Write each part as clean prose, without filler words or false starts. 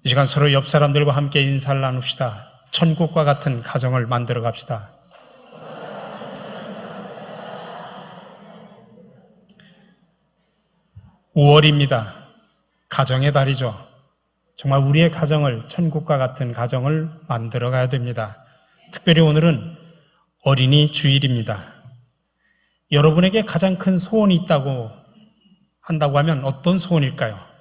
이 시간 서로 옆 사람들과 함께 인사를 나눕시다. 천국과 같은 가정을 만들어 갑시다. (5월입니다) 가정의 달이죠. 정말 우리의 가정을, 천국과 같은 가정을 만들어 가야 됩니다. 특별히 오늘은 어린이 주일입니다. 여러분에게 가장 큰 소원이 있다고 한다고 하면 어떤 소원일까요?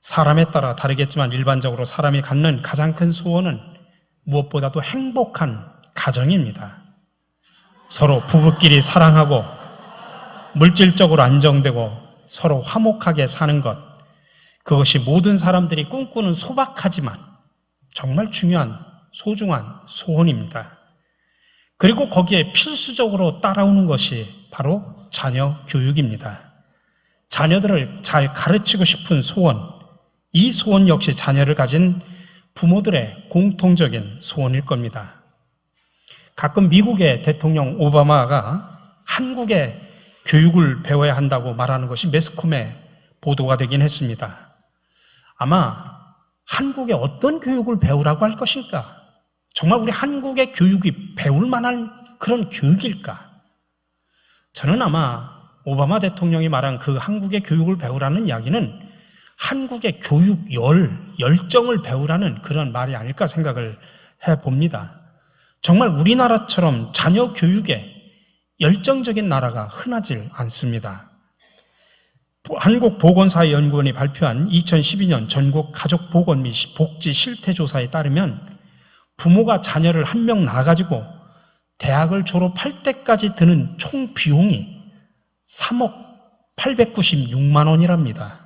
사람에 따라 다르겠지만 일반적으로 사람이 갖는 가장 큰 소원은 무엇보다도 행복한 가정입니다. 서로 부부끼리 사랑하고 물질적으로 안정되고 서로 화목하게 사는 것, 그것이 모든 사람들이 꿈꾸는 소박하지만 정말 중요한 소중한 소원입니다. 그리고 거기에 필수적으로 따라오는 것이 바로 자녀 교육입니다. 자녀들을 잘 가르치고 싶은 소원, 이 소원 역시 자녀를 가진 부모들의 공통적인 소원일 겁니다. 가끔 미국의 대통령 오바마가 한국의 교육을 배워야 한다고 말하는 것이 매스컴에 보도가 되긴 했습니다. 아마 한국의 어떤 교육을 배우라고 할 것인가? 정말 우리 한국의 교육이 배울 만한 그런 교육일까? 저는 아마 오바마 대통령이 말한 그 한국의 교육을 배우라는 이야기는 한국의 교육 열정을 배우라는 그런 말이 아닐까 생각을 해봅니다. 정말 우리나라처럼 자녀 교육에 열정적인 나라가 흔하질 않습니다. 한국보건사회연구원이 발표한 2012년 전국 가족보건 및 복지 실태조사에 따르면 부모가 자녀를 한 명 낳아가지고 대학을 졸업할 때까지 드는 총 비용이 3억 896만 원이랍니다.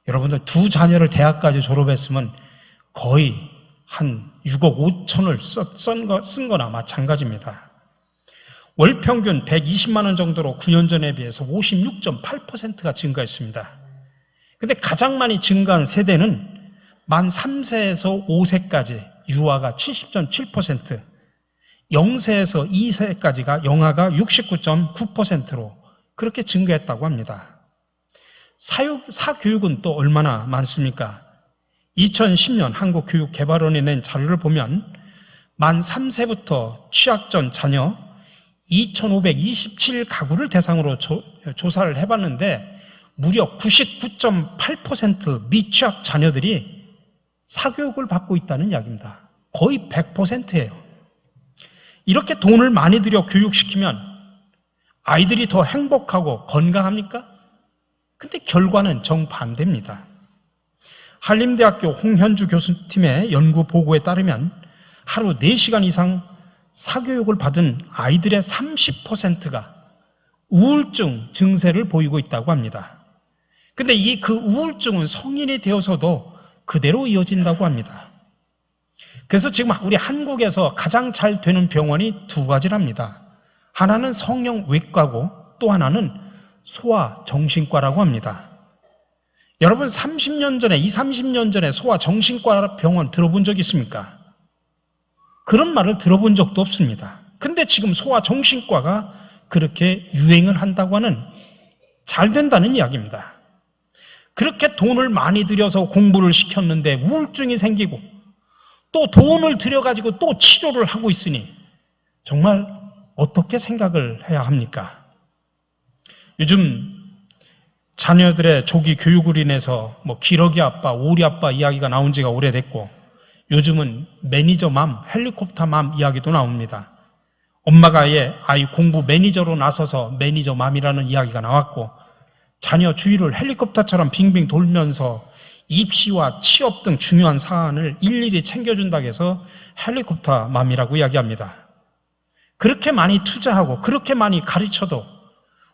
여러분들 두 자녀를 대학까지 졸업했으면 거의 한 6억 5천을 쓴 거나 마찬가지입니다. 월 평균 120만 원 정도로 9년 전에 비해서 56.8%가 증가했습니다. 그런데 가장 많이 증가한 세대는 만 3세에서 5세까지 유아가 70.7%, 0세에서 2세까지가 영아가 69.9%로 그렇게 증가했다고 합니다. 사교육은 또 얼마나 많습니까? 2010년 한국교육개발원이 낸 자료를 보면 만 3세부터 취학 전 자녀 2,527가구를 대상으로 조사를 해봤는데 무려 99.8% 미취학 자녀들이 사교육을 받고 있다는 이야기입니다. 거의 100%예요. 이렇게 돈을 많이 들여 교육시키면 아이들이 더 행복하고 건강합니까? 근데 결과는 정반대입니다. 한림대학교 홍현주 교수팀의 연구 보고에 따르면 하루 4시간 이상 사교육을 받은 아이들의 30%가 우울증 증세를 보이고 있다고 합니다. 근데 그 우울증은 성인이 되어서도 그대로 이어진다고 합니다. 그래서 지금 우리 한국에서 가장 잘 되는 병원이 두 가지랍니다. 하나는 성형외과고 또 하나는 소아정신과라고 합니다. 여러분 30년 전에 30년 전에 소아정신과 병원 들어본 적 있습니까? 그런 말을 들어본 적도 없습니다. 근데 지금 소아정신과가 그렇게 유행을 한다고 하는, 잘 된다는 이야기입니다. 그렇게 돈을 많이 들여서 공부를 시켰는데 우울증이 생기고 또 돈을 들여가지고 또 치료를 하고 있으니 정말 어떻게 생각을 해야 합니까? 요즘 자녀들의 조기 교육을 인해서 기러기 아빠, 오리 아빠 이야기가 나온 지가 오래됐고 요즘은 매니저맘, 헬리콥터맘 이야기도 나옵니다. 엄마가 아이 공부 매니저로 나서서 매니저맘이라는 이야기가 나왔고 자녀 주위를 헬리콥터처럼 빙빙 돌면서 입시와 취업 등 중요한 사안을 일일이 챙겨준다고 해서 헬리콥터맘이라고 이야기합니다. 그렇게 많이 투자하고 그렇게 많이 가르쳐도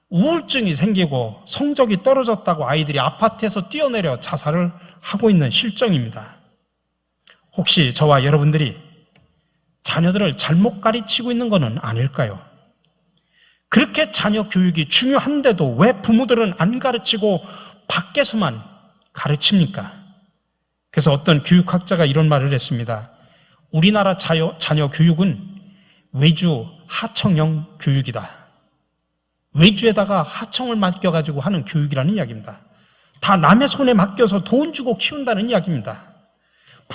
우울증이 생기고 성적이 떨어졌다고 아이들이 아파트에서 뛰어내려 자살을 하고 있는 실정입니다. 혹시 저와 여러분들이 자녀들을 잘못 가르치고 있는 것은 아닐까요? 그렇게 자녀 교육이 중요한데도 왜 부모들은 안 가르치고 밖에서만 가르칩니까? 그래서 어떤 교육학자가 이런 말을 했습니다. 우리나라 자녀 교육은 외주 하청형 교육이다. 외주에다가 하청을 맡겨가지고 하는 교육이라는 이야기입니다. 다 남의 손에 맡겨서 돈 주고 키운다는 이야기입니다.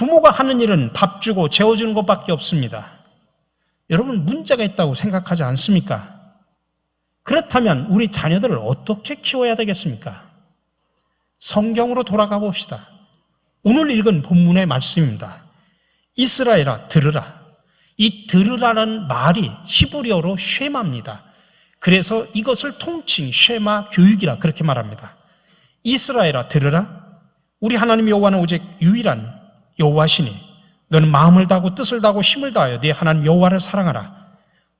부모가 하는 일은 밥 주고 재워주는 것밖에 없습니다. 여러분, 문제가 있다고 생각하지 않습니까? 그렇다면 우리 자녀들을 어떻게 키워야 되겠습니까? 성경으로 돌아가 봅시다. 오늘 읽은 본문의 말씀입니다. 이스라엘아 들으라. 이 들으라는 말이 히브리어로 쉐마입니다. 그래서 이것을 통칭 쉐마 교육이라 그렇게 말합니다. 이스라엘아 들으라. 우리 하나님 여호와는 오직 유일한 여호와시니 너는 마음을 다하고 뜻을 다하고 힘을 다하여 네 하나님 여호와를 사랑하라.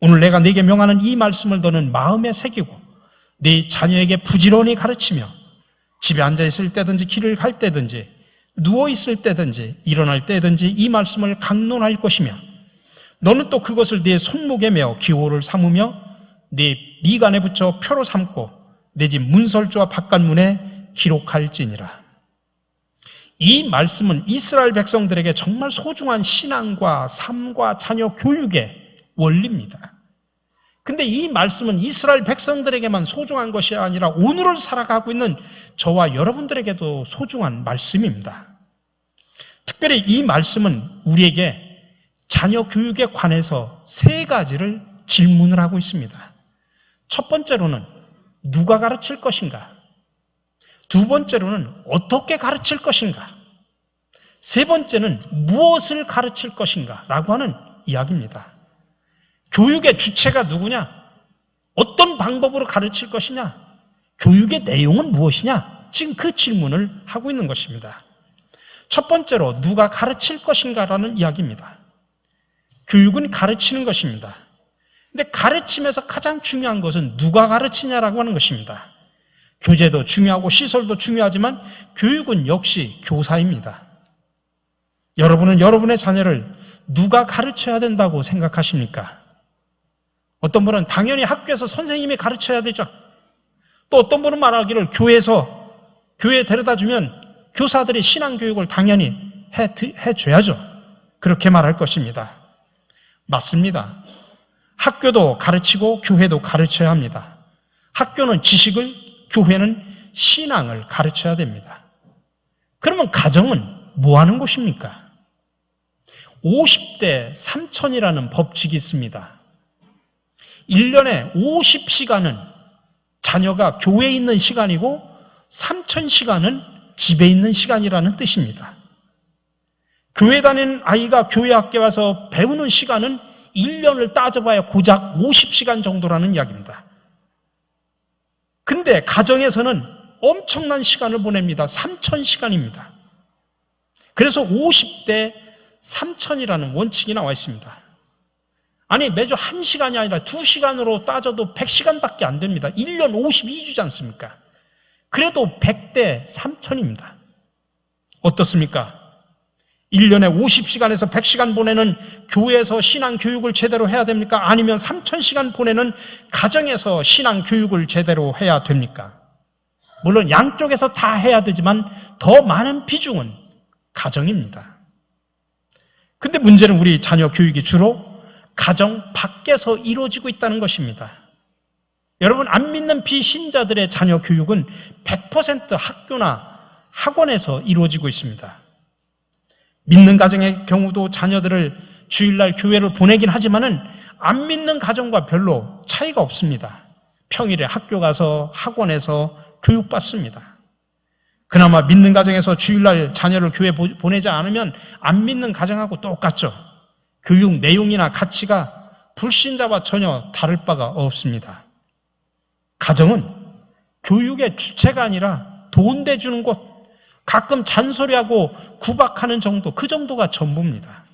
오늘 내가 네게 명하는 이 말씀을 너는 마음에 새기고 네 자녀에게 부지런히 가르치며 집에 앉아있을 때든지 길을 갈 때든지 누워있을 때든지 일어날 때든지 이 말씀을 강론할 것이며 너는 또 그것을 네 손목에 메어 기호를 삼으며 네 미간에 붙여 표로 삼고 내 집 문설주와 바깥문에 기록할지니라. 이 말씀은 이스라엘 백성들에게 정말 소중한 신앙과 삶과 자녀 교육의 원리입니다. 근데 이 말씀은 이스라엘 백성들에게만 소중한 것이 아니라 오늘을 살아가고 있는 저와 여러분들에게도 소중한 말씀입니다. 특별히 이 말씀은 우리에게 자녀 교육에 관해서 세 가지를 질문을 하고 있습니다. 첫 번째로는 누가 가르칠 것인가? 두 번째로는 어떻게 가르칠 것인가? 세 번째는 무엇을 가르칠 것인가? 라고 하는 이야기입니다. 교육의 주체가 누구냐? 어떤 방법으로 가르칠 것이냐? 교육의 내용은 무엇이냐? 지금 그 질문을 하고 있는 것입니다. 첫 번째로 누가 가르칠 것인가라는 이야기입니다. 교육은 가르치는 것입니다. 근데 가르침에서 가장 중요한 것은 누가 가르치냐라고 하는 것입니다. 교재도 중요하고 시설도 중요하지만 교육은 역시 교사입니다. 여러분은 여러분의 자녀를 누가 가르쳐야 된다고 생각하십니까? 어떤 분은 당연히 학교에서 선생님이 가르쳐야 되죠. 또 어떤 분은 말하기를 교회에 데려다 주면 교사들이 신앙교육을 당연히 해줘야죠. 그렇게 말할 것입니다. 맞습니다. 학교도 가르치고 교회도 가르쳐야 합니다. 학교는 지식을, 교회는 신앙을 가르쳐야 됩니다. 그러면 가정은 뭐 하는 곳입니까? 50대 3000이라는 법칙이 있습니다. 1년에 50시간은 자녀가 교회에 있는 시간이고 3000시간은 집에 있는 시간이라는 뜻입니다. 교회 다니는 아이가 교회 학교에 와서 배우는 시간은 1년을 따져봐야 고작 50시간 정도라는 이야기입니다. 근데 가정에서는 엄청난 시간을 보냅니다. 3000시간입니다. 그래서 50대 3000이라는 원칙이 나와 있습니다. 아니, 매주 1시간이 아니라 2시간으로 따져도 100시간밖에 안 됩니다. 1년 52주지 않습니까? 그래도 100대 3000입니다. 어떻습니까? 1년에 50시간에서 100시간 보내는 교회에서 신앙교육을 제대로 해야 됩니까? 아니면 3000시간 보내는 가정에서 신앙교육을 제대로 해야 됩니까? 물론 양쪽에서 다 해야 되지만 더 많은 비중은 가정입니다. 근데 문제는 우리 자녀 교육이 주로 가정 밖에서 이루어지고 있다는 것입니다. 여러분, 안 믿는 비신자들의 자녀 교육은 100% 학교나 학원에서 이루어지고 있습니다. 믿는 가정의 경우도 자녀들을 주일날 교회를 보내긴 하지만은 안 믿는 가정과 별로 차이가 없습니다. 평일에 학교 가서 학원에서 교육받습니다. 그나마 믿는 가정에서 주일날 자녀를 교회 보내지 않으면 안 믿는 가정하고 똑같죠. 교육 내용이나 가치가 불신자와 전혀 다를 바가 없습니다. 가정은 교육의 주체가 아니라 돈 대주는 곳, 가끔 잔소리하고 구박하는 정도, 그 정도가 전부입니다.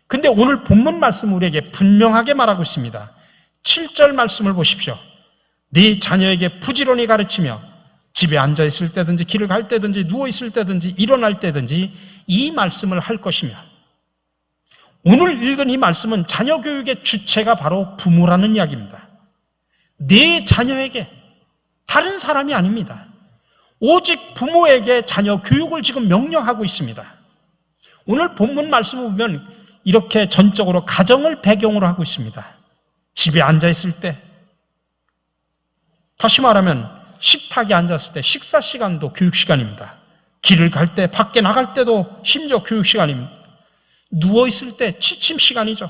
근데 오늘 본문 말씀 우리에게 분명하게 말하고 있습니다. 7절 말씀을 보십시오. 네 자녀에게 부지런히 가르치며 집에 앉아있을 때든지 길을 갈 때든지 누워있을 때든지 일어날 때든지 이 말씀을 할 것이며, 오늘 읽은 이 말씀은 자녀 교육의 주체가 바로 부모라는 이야기입니다. 네 자녀에게, 다른 사람이 아닙니다. 오직 부모에게 자녀 교육을 지금 명령하고 있습니다. 오늘 본문 말씀을 보면 이렇게 전적으로 가정을 배경으로 하고 있습니다. 집에 앉아있을 때, 다시 말하면 식탁에 앉았을 때 식사 시간도 교육 시간입니다. 길을 갈 때, 밖에 나갈 때도 심지어 교육 시간입니다. 누워있을 때 취침 시간이죠.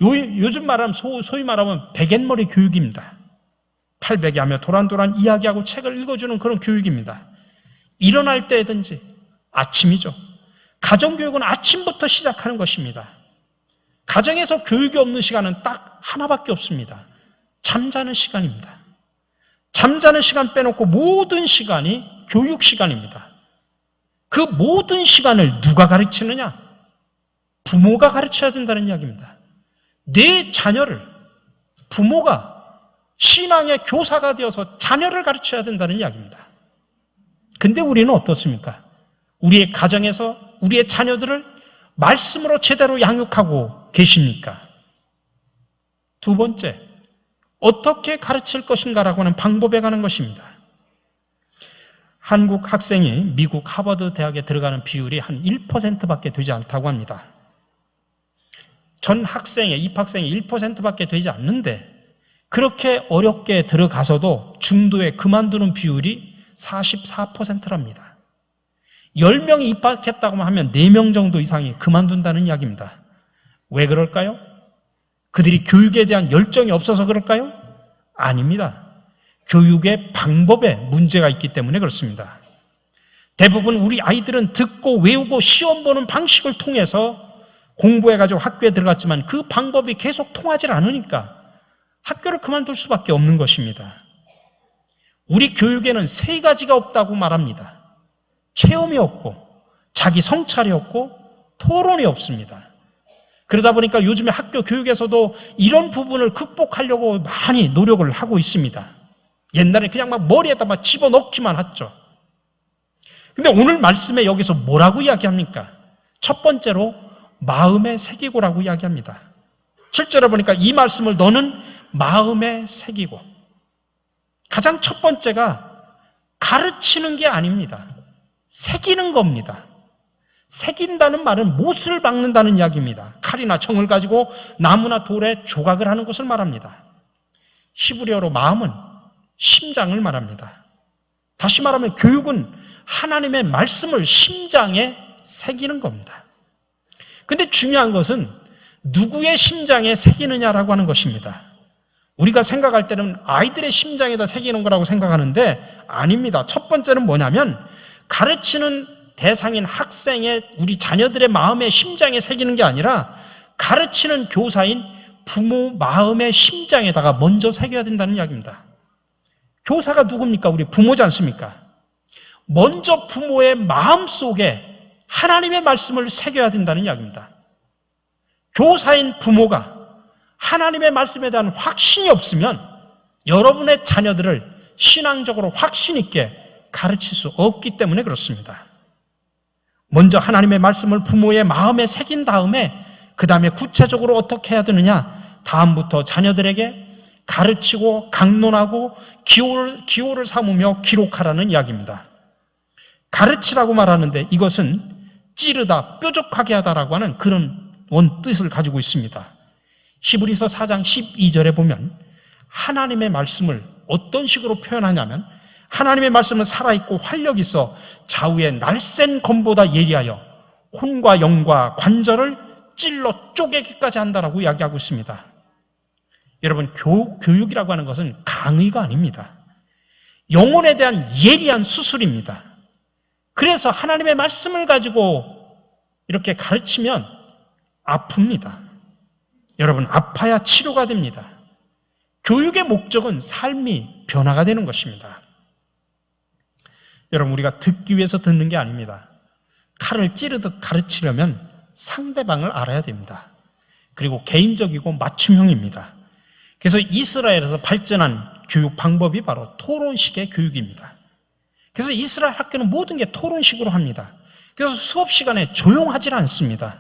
요즘 말하면, 소위 말하면 백엔머리 교육입니다. 팔베개하며 도란도란 이야기하고 책을 읽어주는 그런 교육입니다. 일어날 때든지 아침이죠. 가정교육은 아침부터 시작하는 것입니다. 가정에서 교육이 없는 시간은 딱 하나밖에 없습니다. 잠자는 시간입니다. 잠자는 시간 빼놓고 모든 시간이 교육 시간입니다. 그 모든 시간을 누가 가르치느냐? 부모가 가르쳐야 된다는 이야기입니다. 내 자녀를 부모가 신앙의 교사가 되어서 자녀를 가르쳐야 된다는 이야기입니다. 근데 우리는 어떻습니까? 우리의 가정에서 우리의 자녀들을 말씀으로 제대로 양육하고 계십니까? 두 번째, 어떻게 가르칠 것인가라고 하는 방법에 관한 것입니다. 한국 학생이 미국 하버드 대학에 들어가는 비율이 한 1%밖에 되지 않다고 합니다. 전 학생의, 입학생이 1%밖에 되지 않는데 그렇게 어렵게 들어가서도 중도에 그만두는 비율이 44%랍니다. 10명이 입학했다고 하면 4명 정도 이상이 그만둔다는 이야기입니다. 왜 그럴까요? 그들이 교육에 대한 열정이 없어서 그럴까요? 아닙니다. 교육의 방법에 문제가 있기 때문에 그렇습니다. 대부분 우리 아이들은 듣고 외우고 시험 보는 방식을 통해서 공부해가지고 학교에 들어갔지만 그 방법이 계속 통하지 않으니까 학교를 그만둘 수밖에 없는 것입니다. 우리 교육에는 3가지가 없다고 말합니다. 체험이 없고, 자기 성찰이 없고, 토론이 없습니다. 그러다 보니까 요즘에 학교 교육에서도 이런 부분을 극복하려고 많이 노력을 하고 있습니다. 옛날에 그냥 막 머리에다 막 집어넣기만 했죠. 근데 오늘 말씀에 여기서 뭐라고 이야기합니까? 첫 번째로 마음에 새기고라고 이야기합니다. 7절에 보니까 이 말씀을 너는 마음에 새기고. 가장 첫 번째가 가르치는 게 아닙니다. 새기는 겁니다. 새긴다는 말은 못을 박는다는 이야기입니다. 칼이나 청을 가지고 나무나 돌에 조각을 하는 것을 말합니다. 히브리어로 마음은 심장을 말합니다. 다시 말하면 교육은 하나님의 말씀을 심장에 새기는 겁니다. 근데 중요한 것은 누구의 심장에 새기느냐라고 하는 것입니다. 우리가 생각할 때는 아이들의 심장에다 새기는 거라고 생각하는데 아닙니다. 첫 번째는 뭐냐면 가르치는 대상인 학생의 우리 자녀들의 마음에 심장에 새기는 게 아니라 가르치는 교사인 부모 마음의 심장에다가 먼저 새겨야 된다는 이야기입니다. 교사가 누굽니까? 우리 부모지 않습니까? 먼저 부모의 마음속에 하나님의 말씀을 새겨야 된다는 이야기입니다. 교사인 부모가 하나님의 말씀에 대한 확신이 없으면 여러분의 자녀들을 신앙적으로 확신 있게 가르칠 수 없기 때문에 그렇습니다. 먼저 하나님의 말씀을 부모의 마음에 새긴 다음에 그 다음에 구체적으로 어떻게 해야 되느냐? 다음부터 자녀들에게 가르치고 강론하고 기호를 삼으며 기록하라는 이야기입니다. 가르치라고 말하는데 이것은 찌르다, 뾰족하게 하다라고 하는 그런 원뜻을 가지고 있습니다. 히브리서 4장 12절에 보면 하나님의 말씀을 어떤 식으로 표현하냐면 하나님의 말씀은 살아있고 활력이 있어 좌우의 날쌘 검보다 예리하여 혼과 영과 관절을 찔러 쪼개기까지 한다라고 이야기하고 있습니다. 여러분, 교육이라고 하는 것은 강의가 아닙니다. 영혼에 대한 예리한 수술입니다. 그래서 하나님의 말씀을 가지고 이렇게 가르치면 아픕니다. 여러분, 아파야 치료가 됩니다. 교육의 목적은 삶이 변화가 되는 것입니다. 여러분, 우리가 듣기 위해서 듣는 게 아닙니다. 칼을 찌르듯 가르치려면 상대방을 알아야 됩니다. 그리고 개인적이고 맞춤형입니다. 그래서 이스라엘에서 발전한 교육 방법이 바로 토론식의 교육입니다. 그래서 이스라엘 학교는 모든 게 토론식으로 합니다. 그래서 수업 시간에 조용하지 않습니다.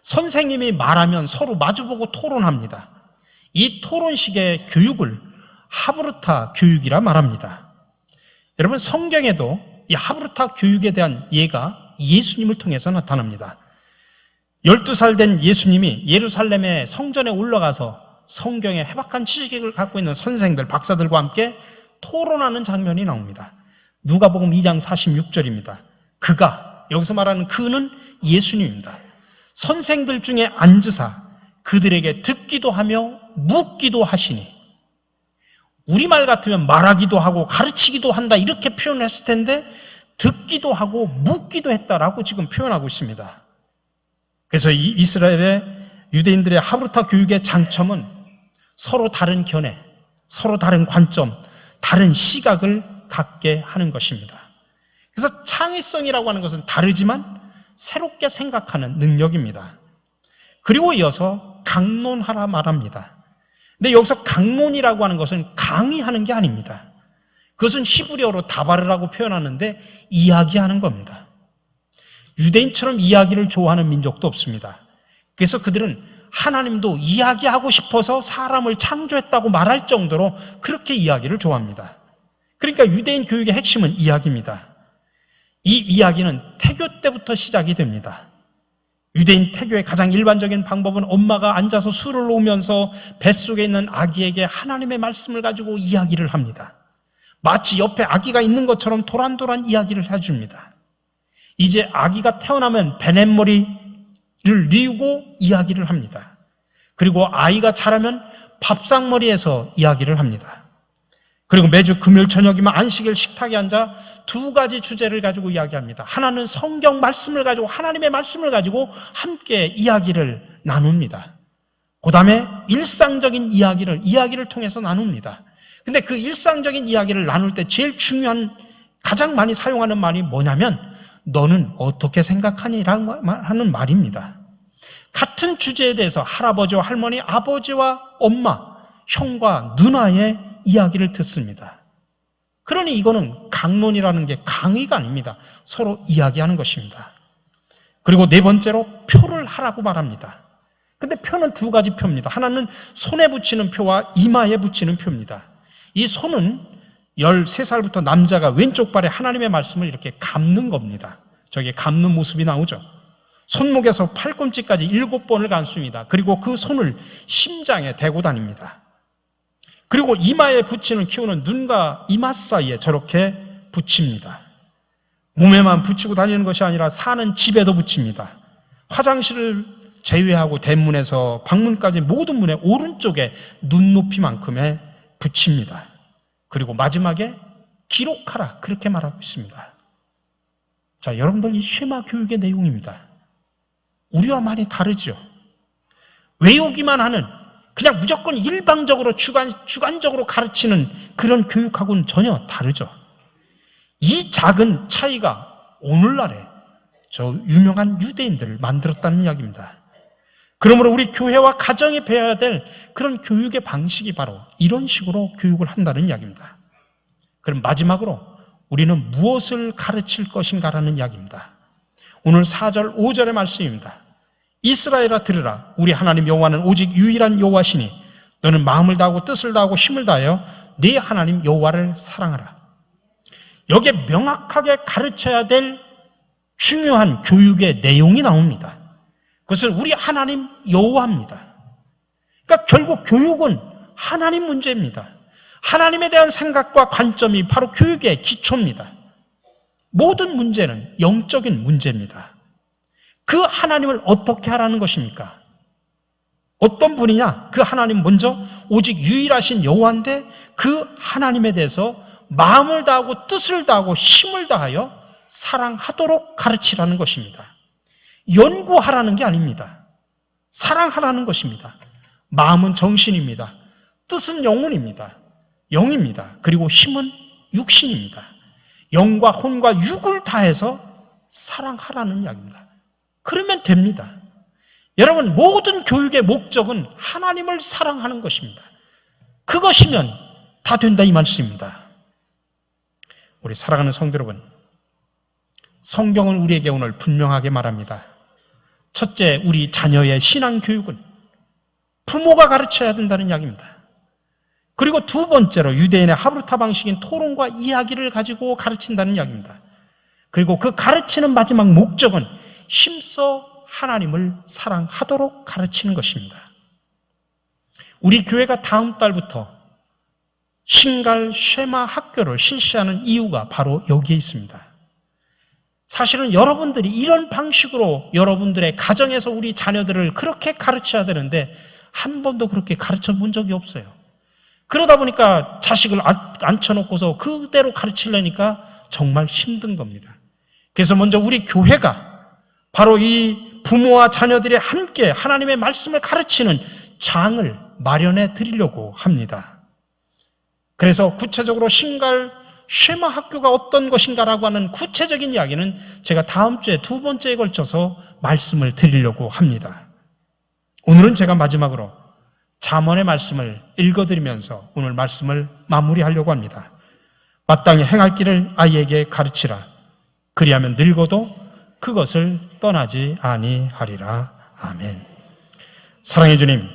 선생님이 말하면 서로 마주보고 토론합니다. 이 토론식의 교육을 하브르타 교육이라 말합니다. 여러분, 성경에도 이 하브르타 교육에 대한 예가 예수님을 통해서 나타납니다. 12살 된 예수님이 예루살렘의 성전에 올라가서 성경에 해박한 지식을 갖고 있는 선생들, 박사들과 함께 토론하는 장면이 나옵니다. 누가복음 2장 46절입니다. 그가, 여기서 말하는 그는 예수님입니다. 선생들 중에 앉으사 그들에게 듣기도 하며 묻기도 하시니, 우리말 같으면 말하기도 하고 가르치기도 한다 이렇게 표현을 했을 텐데 듣기도 하고 묻기도 했다라고 지금 표현하고 있습니다. 그래서 이 이스라엘의 유대인들의 하브르타 교육의 장점은 서로 다른 견해, 서로 다른 관점, 다른 시각을 갖게 하는 것입니다. 그래서 창의성이라고 하는 것은 다르지만 새롭게 생각하는 능력입니다. 그리고 이어서 강론하라 말합니다. 근데 여기서 강론이라고 하는 것은 강의하는 게 아닙니다. 그것은 히브리어로 다바르라고 표현하는데 이야기하는 겁니다. 유대인처럼 이야기를 좋아하는 민족도 없습니다. 그래서 그들은 하나님도 이야기하고 싶어서 사람을 창조했다고 말할 정도로 그렇게 이야기를 좋아합니다. 그러니까 유대인 교육의 핵심은 이야기입니다. 이 이야기는 태교 때부터 시작이 됩니다. 유대인 태교의 가장 일반적인 방법은 엄마가 앉아서 술을 놓으면서 뱃속에 있는 아기에게 하나님의 말씀을 가지고 이야기를 합니다. 마치 옆에 아기가 있는 것처럼 도란도란 이야기를 해줍니다. 이제 아기가 태어나면 베넷머리를 뉘우고 이야기를 합니다. 그리고 아이가 자라면 밥상머리에서 이야기를 합니다. 그리고 매주 금요일 저녁이면 안식일 식탁에 앉아 두 가지 주제를 가지고 이야기합니다. 하나는 성경 말씀을 가지고, 하나님의 말씀을 가지고 함께 이야기를 나눕니다. 그 다음에 일상적인 이야기를 통해서 나눕니다. 근데 그 일상적인 이야기를 나눌 때 제일 중요한, 가장 많이 사용하는 말이 뭐냐면 너는 어떻게 생각하니? 라는 말입니다. 같은 주제에 대해서 할아버지와 할머니, 아버지와 엄마, 형과 누나의 이야기를 듣습니다. 그러니 이거는 강론이라는 게 강의가 아닙니다. 서로 이야기하는 것입니다. 그리고 네 번째로 표를 하라고 말합니다. 근데 표는 두 가지 표입니다. 하나는 손에 붙이는 표와 이마에 붙이는 표입니다. 이 손은 13살부터 남자가 왼쪽 발에 하나님의 말씀을 이렇게 감는 겁니다. 저기 감는 모습이 나오죠. 손목에서 팔꿈치까지 7번을 감습니다. 그리고 그 손을 심장에 대고 다닙니다. 그리고 이마에 붙이는 키우는 눈과 이마 사이에 저렇게 붙입니다. 몸에만 붙이고 다니는 것이 아니라 사는 집에도 붙입니다. 화장실을 제외하고 대문에서 방문까지 모든 문의 오른쪽에 눈높이만큼에 붙입니다. 그리고 마지막에 기록하라 그렇게 말하고 있습니다. 자, 여러분들 이 쉐마 교육의 내용입니다. 우리와 많이 다르죠. 외우기만 하는, 그냥 무조건 일방적으로 주관적으로 가르치는 그런 교육하고는 전혀 다르죠. 이 작은 차이가 오늘날에 저 유명한 유대인들을 만들었다는 이야기입니다. 그러므로 우리 교회와 가정이 배워야 될 그런 교육의 방식이 바로 이런 식으로 교육을 한다는 이야기입니다. 그럼 마지막으로 우리는 무엇을 가르칠 것인가라는 이야기입니다. 오늘 4절, 5절의 말씀입니다. 이스라엘아 들으라. 우리 하나님 여호와는 오직 유일한 여호와시니 너는 마음을 다하고 뜻을 다하고 힘을 다하여 네 하나님 여호와를 사랑하라. 여기에 명확하게 가르쳐야 될 중요한 교육의 내용이 나옵니다. 그것은 우리 하나님 여호와입니다. 그러니까 결국 교육은 하나님 문제입니다. 하나님에 대한 생각과 관점이 바로 교육의 기초입니다. 모든 문제는 영적인 문제입니다. 그 하나님을 어떻게 하라는 것입니까? 어떤 분이냐? 그 하나님 먼저 오직 유일하신 여호와인데 그 하나님에 대해서 마음을 다하고 뜻을 다하고 힘을 다하여 사랑하도록 가르치라는 것입니다. 연구하라는 게 아닙니다. 사랑하라는 것입니다. 마음은 정신입니다. 뜻은 영혼입니다. 영입니다. 그리고 힘은 육신입니다. 영과 혼과 육을 다해서 사랑하라는 이야기입니다. 그러면 됩니다. 여러분, 모든 교육의 목적은 하나님을 사랑하는 것입니다. 그것이면 다 된다 이 말씀입니다. 우리 사랑하는 성도 여러분, 성경은 우리에게 오늘 분명하게 말합니다. 첫째, 우리 자녀의 신앙 교육은 부모가 가르쳐야 된다는 이야기입니다. 그리고 두 번째로 유대인의 하브르타 방식인 토론과 이야기를 가지고 가르친다는 이야기입니다. 그리고 그 가르치는 마지막 목적은 힘써 하나님을 사랑하도록 가르치는 것입니다. 우리 교회가 다음 달부터 신갈 쉐마 학교를 실시하는 이유가 바로 여기에 있습니다. 사실은 여러분들이 이런 방식으로 여러분들의 가정에서 우리 자녀들을 그렇게 가르쳐야 되는데 한 번도 그렇게 가르쳐 본 적이 없어요. 그러다 보니까 자식을 앉혀놓고서 그대로 가르치려니까 정말 힘든 겁니다. 그래서 먼저 우리 교회가 바로 이 부모와 자녀들이 함께 하나님의 말씀을 가르치는 장을 마련해 드리려고 합니다. 그래서 구체적으로 신갈 쉐마 학교가 어떤 것인가라고 하는 구체적인 이야기는 제가 다음 주에 두 번째에 걸쳐서 말씀을 드리려고 합니다. 오늘은 제가 마지막으로 잠언의 말씀을 읽어드리면서 오늘 말씀을 마무리하려고 합니다. 마땅히 행할 길을 아이에게 가르치라. 그리하면 늙어도 그것을 떠나지 아니하리라. 아멘. 사랑의 주님,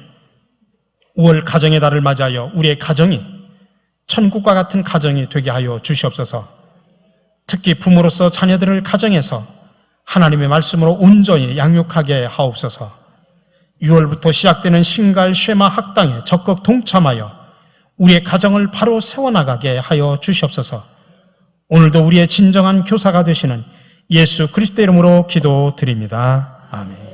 5월 가정의 달을 맞이하여 우리의 가정이 천국과 같은 가정이 되게 하여 주시옵소서. 특히 부모로서 자녀들을 가정에서 하나님의 말씀으로 온전히 양육하게 하옵소서. 6월부터 시작되는 신갈 쉐마 학당에 적극 동참하여 우리의 가정을 바로 세워나가게 하여 주시옵소서. 오늘도 우리의 진정한 교사가 되시는 예수 그리스도 이름으로 기도드립니다. 아멘.